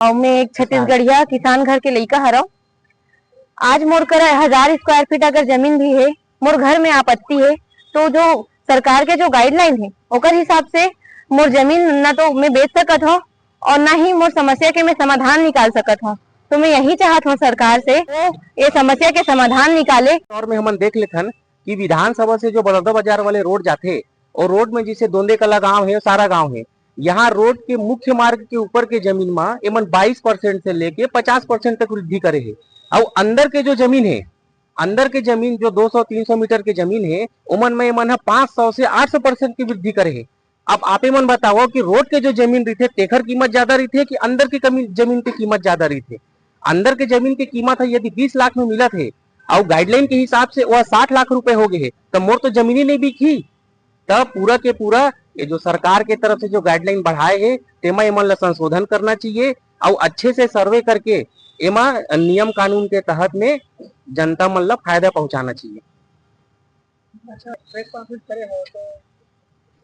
और मैं एक छत्तीसगढ़िया किसान घर के लइका हरव। आज मोर कर 1000 स्क्वायर फीट अगर जमीन भी है, मोर घर में आपत्ति है, तो जो सरकार के जो गाइडलाइन है ओकर हिसाब से मोर जमीन ना तो मैं बेच सकत हूँ और ना ही मोर समस्या के मैं समाधान निकाल सकत हूँ। तो मैं यही चाहत हूँ सरकार से तो ये समस्या के समाधान निकाले। और में हम देख लेथन कि विधानसभा से जो बड़ौदा बाजार वाले रोड जाते और रोड में जिसे दोंदे कला गांव है, सारा गांव है, यहाँ रोड के मुख्य मार्ग के ऊपर के जमीन में एमन 22% से लेके 50% तक वृद्धि करे है। और अंदर के जो जमीन है, अंदर के जमीन जो 200-300 मीटर के जमीन है, उमन में एमन 500 से 800% की वृद्धि करे है। अब आप मन बताओ कि रोड के जो जमीन रही तेखर कीमत ज्यादा रही है कि अंदर की जमीन की कीमत ज्यादा रही है। अंदर के जमीन की कीमत है यदि 20 लाख में मिला थे और गाइडलाइन के हिसाब से वह 60 लाख रुपए हो गए, तो मोर तो जमीन ही नहीं बिकी। तब पूरा के पूरा ये जो सरकार के तरफ से जो गाइडलाइन बढ़ाए है तेमा एमन ला संशोधन करना चाहिए और अच्छे से सर्वे करके एमा नियम कानून के तहत में जनता मन ला फायदा पहुंचाना चाहिए। अच्छा, प्रेस कॉन्फ्रेंस करे हो तो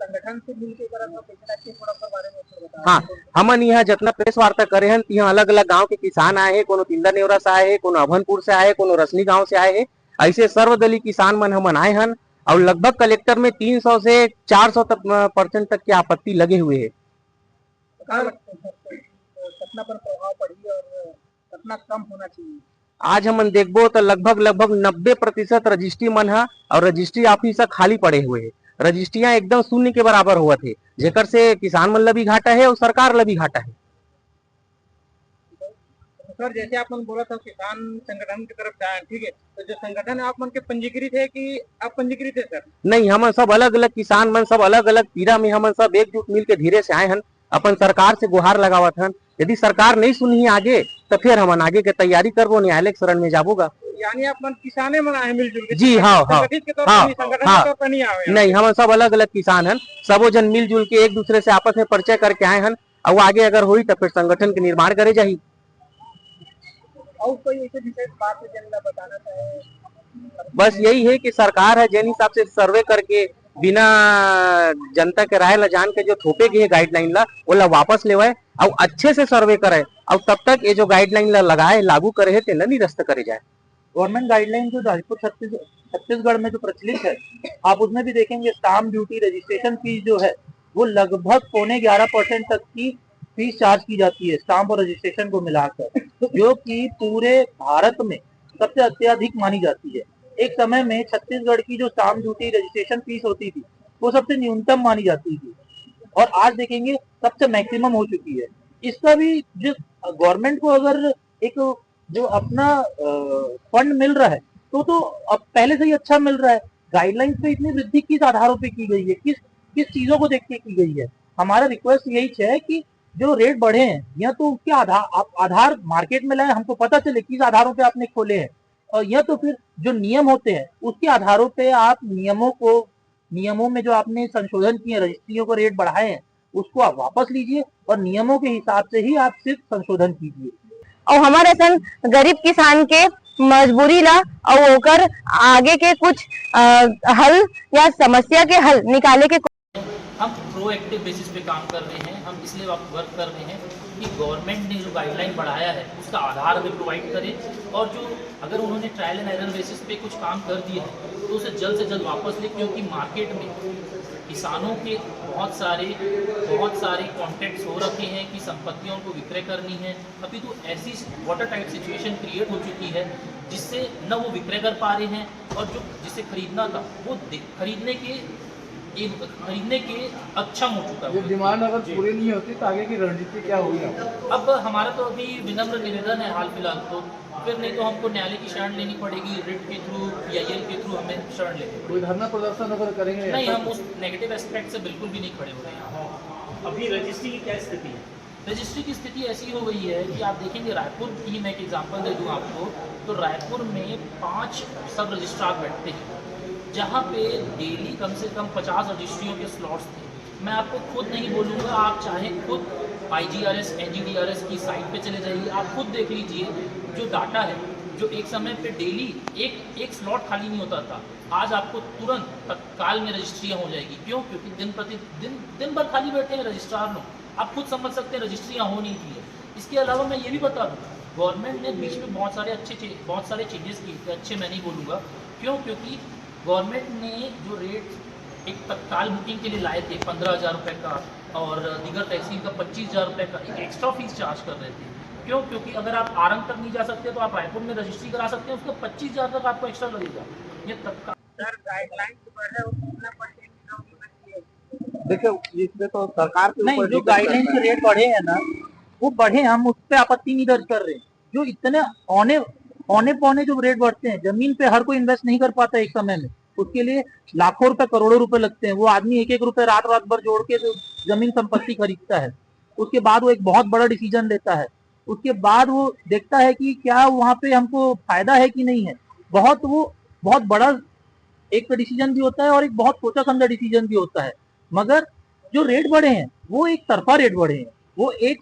संगठन से मिलके करत हो के थोड़ा सा बारे में बता। हाँ, हमन यहाँ जितना प्रेस वार्ता करे हैं यहाँ अलग अलग गांव के किसान आए हैं, कोनो तिंदा नेवरा से आए हैं, कोनो अभनपुर से आए हैं, कोनो रसनी गांव से आए हैं। ऐसे सर्वदलीय किसान मन हमन आए हैं और लगभग कलेक्टर में 300 से 400% तक की आपत्ति लगे हुए है। कितना पर प्रभाव पड़ी और कितना कम होना चाहिए? आज हमन देखबो तो लगभग 90% रजिस्ट्री मन है और रजिस्ट्री ऑफिस खाली पड़े हुए है। रजिस्ट्रियां एकदम शून्य के बराबर हुआ थे, जेकर से किसान मन ला भी घाटा है और सरकार ला भी घाटा है। सर, जैसे आप मन बोला था किसान संगठन की तरफ जाए, ठीक है, तो जो संगठन है आप मन के पंजीकृत है कि अपंजीकृत है? सर नहीं, हम सब अलग अलग किसान मन सब अलग अलग पीड़ा में हम सब एकजुट मिल के धीरे से आए हैं, अपन सरकार से गुहार लगावत हन। यदि सरकार नहीं सुनी आगे तो फिर हम आगे के तैयारी करबो, न्यायालय के शरण में जाबोगा। यानी आप मन किसाने मन आए मिलजुल के? जी हाँ हाँ हाँ, नहीं, हम सब अलग अलग किसान हैं, सबो जन मिलजुल के एक दूसरे से आपस में परिचय करके आए हैं और आगे अगर हुई तो फिर संगठन के निर्माण करे जाही। और कोई ऐसे विशेष बात है जिनका बताना चाहे? बस यही है कि सरकार है जिन हिसाब से सर्वे करके बिना जनता के राय ला जान के जो थोपे गए गाइडलाइन ला ओला वापस लेवाए और अच्छे से सर्वे करे और तब तक ये जो गाइडलाइन ला लगाए लागू करे है तेला निरस्त करे जाए। गवर्नमेंट गाइडलाइन जो राजपुर छत्तीसगढ़ में जो प्रचलित है, आप उसमें भी देखेंगे स्टाम्प ड्यूटी, रजिस्ट्रेशन फीस जो है वो लगभग 11.25% तक की फीस चार्ज की जाती है स्टाम्प और रजिस्ट्रेशन को मिलाकर, जो कि पूरे भारत में सबसे अत्यधिक मानी जाती है। एक समय में छत्तीसगढ़ की जो स्टाम्प ड्यूटी रजिस्ट्रेशन फीस होती थी वो सबसे न्यूनतम मानी जाती थी और आज देखेंगे सबसे मैक्सिमम हो चुकी है। इसका भी जो गवर्नमेंट को अगर एक जो अपना फंड मिल रहा है तो अब पहले से ही अच्छा मिल रहा है। गाइडलाइंस पे इतनी वृद्धि किस आधारों पे की गई है, किस चीजों को देख के की गई है? हमारा रिक्वेस्ट यही है कि जो रेट बढ़े हैं या तो उसके आधार मार्केट में लाए, हमको पता चले किस आधारों पे आपने खोले हैं, और या तो फिर जो नियम होते हैं उसके आधारों पे आप नियमों में जो आपने संशोधन किए, रजिस्ट्रियों को रेट बढ़ाए हैं, उसको आप वापस लीजिए और नियमों के हिसाब से ही आप सिर्फ संशोधन कीजिए। और हमारे सन गरीब किसान के मजबूरी ला और होकर आगे के कुछ हल या समस्या के हल निकाले के हम प्रोएक्टिव बेसिस पे काम कर रहे हैं। हम इसलिए वर्क कर रहे हैं कि गवर्नमेंट ने जो गाइडलाइन बढ़ाया है उसका आधार हमें प्रोवाइड करे और जो अगर उन्होंने ट्रायल एंड एरर बेसिस पे कुछ काम कर दिया है तो उसे जल्द से जल्द वापस ले, क्योंकि मार्केट में किसानों के बहुत सारे कॉन्ट्रैक्ट्स हो रखे हैं कि संपत्तियों को विक्रय करनी है। अभी तो ऐसी वाटर टाइप सिचुएशन क्रिएट हो चुकी है जिससे न वो विक्रय कर पा रहे हैं और जो जिसे खरीदना था वो खरीदने के अक्षम हो चुका है। डिमांड अगर पूरी नहीं होती तो आगे की रणनीति क्या होगी? अब हमारा तो अभी विनम्र निवेदन है हाल फिलहाल, तो फिर नहीं तो हमको न्यायालय की शरण लेनी पड़ेगी, रिट के थ्रू, PIL के थ्रू हमें शरण लेनी पड़ेगी। कोई धरना प्रदर्शन अगर करेंगे? नहीं, हम उस नेगेटिव एस्पेक्ट से बिल्कुल भी नहीं खड़े हो रहे हैं। अभी रजिस्ट्री की क्या स्थिति है? रजिस्ट्री की स्थिति ऐसी हो गई है कि आप देखेंगे रायपुर की, मैं एक एग्जाम्पल दे दूँ आपको, तो रायपुर में 5 सब रजिस्ट्रार बैठते हैं जहाँ पे डेली कम से कम 50 रजिस्ट्रियों के स्लॉट्स थे। मैं आपको खुद नहीं बोलूँगा, आप चाहे खुद IGRS NGDRS की साइट पे चले जाइए, आप खुद देख लीजिए जो डाटा है, जो एक समय पे डेली एक स्लॉट खाली नहीं होता था, आज आपको तुरंत तत्काल में रजिस्ट्रियाँ हो जाएगी। क्यों? क्योंकि दिन भर खाली बैठे हैं रजिस्ट्रार लोग। आप खुद समझ सकते हैं रजिस्ट्रियाँ हो नहीं थी। इसके अलावा मैं ये भी बता दूँ, गवर्नमेंट ने बीच में बहुत सारे चेंजेस किए थे। अच्छे मैं नहीं बोलूँगा, क्यों? क्योंकि गवर्नमेंट ने जो रेट एक तत्काल बुकिंग के लिए लाए थे 15,000 रुपये का, और दीगर तहसील का 25,000 रुपये का एक एक्स्ट्रा फीस चार्ज कर रहे थे। क्यों? क्योंकि अगर आप आरंग तक नहीं जा सकते तो आप रायपुर में रजिस्ट्री करा सकते हैं, उसका 25,000 तक आपको एक्स्ट्रा लगेगा। ये तत्काल देखिए इसमें तो सरकार के नहीं, जो गाइडलाइन के रेट बढ़े हैं ना, वो बढ़े, हम उस पर आपत्ति नहीं दर्ज कर रहे। जो इतने औने पौने जो रेट बढ़ते हैं, जमीन पे हर कोई इन्वेस्ट नहीं कर पाता एक समय में, उसके लिए लाखों रुपए करोड़ों रुपए लगते हैं। वो आदमी एक एक रुपए रात रात भर जोड़ के जो जमीन संपत्ति खरीदता है, उसके बाद वो एक बहुत बड़ा डिसीजन लेता है। उसके बाद वो देखता है कि क्या वहाँ पे हमको फायदा है कि नहीं है। बहुत बड़ा एक डिसीजन भी होता है और एक बहुत सोचा समझा डिसीजन भी होता है। मगर जो रेट बढ़े हैं वो एक तरफा रेट बढ़े हैं। वो एक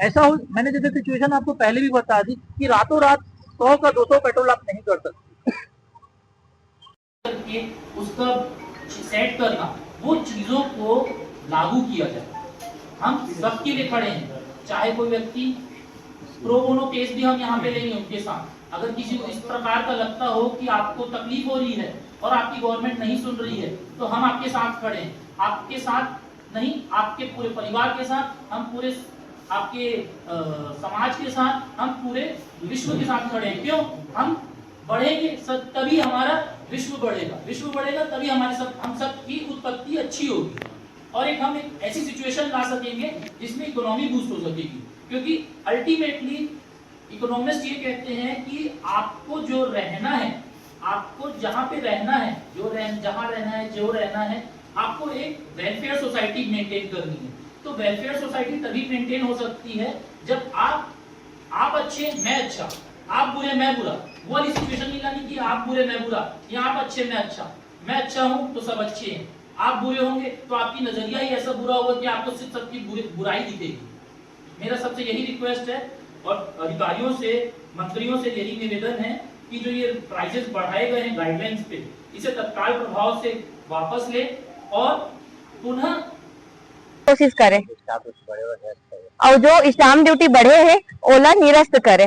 ऐसा हो, मैंने जैसे सिचुएशन आपको पहले भी बता दी कि रातों रात 100 का 200 पेट्रोल आप नहीं कर सकते। करके उसका सेट करना, वो चीजों को लागू किया जाए। हम सबके लिए खड़े हैं, चाहे कोई व्यक्ति प्रो बोनो केस भी हम यहाँ पे लेंगे उनके साथ। अगर किसी को इस प्रकार का लगता हो कि आपको तकलीफ हो रही है और आपकी गवर्नमेंट नहीं सुन रही है, तो हम आपके साथ खड़े हैं। आपके साथ नहीं, आपके पूरे परिवार के साथ, हम पूरे आपके समाज के साथ, हम पूरे विश्व के साथ खड़े हैं। क्यों? हम बढ़ेंगे तभी हमारा विश्व बढ़ेगा, विश्व बढ़ेगा तभी हम सब की उत्पत्ति अच्छी होगी, और हम एक ऐसी सिचुएशन ला सकेंगे जिसमें इकोनॉमी बूस्ट हो सकेगी। क्योंकि अल्टीमेटली इकोनॉमिस्ट ये कहते हैं कि आपको जो रहना है, आपको जहाँ पे रहना है, जहाँ रहना है, आपको एक वेलफेयर सोसाइटी मेंटेन करनी है। तो वेलफेयर सोसाइटी तभी मेंटेन हो सकती है जब आप अच्छे मैं अच्छा, आप बुरे मैं बुरा। वो वाली सिचुएशन नहीं लानी कि आप बुरे मैं बुरा, या आप अच्छे मैं अच्छा हूं तो सब अच्छे हैं। आप बुरे होंगे तो आपकी नजरिया ही ऐसा बुरा होगा कि आपको सिर्फ सबकी बुराई दिखेगी। मेरा सबसे यही रिक्वेस्ट है, और अधिकारियों से, मंत्रियों से यही निवेदन है कि जो ये प्राइसेस बढ़ाए गए हैं गाइडलाइंस पे, इसे तत्काल प्रभाव से वापस ले और पुनः कोशिश करें, और जो स्टाम्प ड्यूटी बढ़े है ओला निरस्त करे।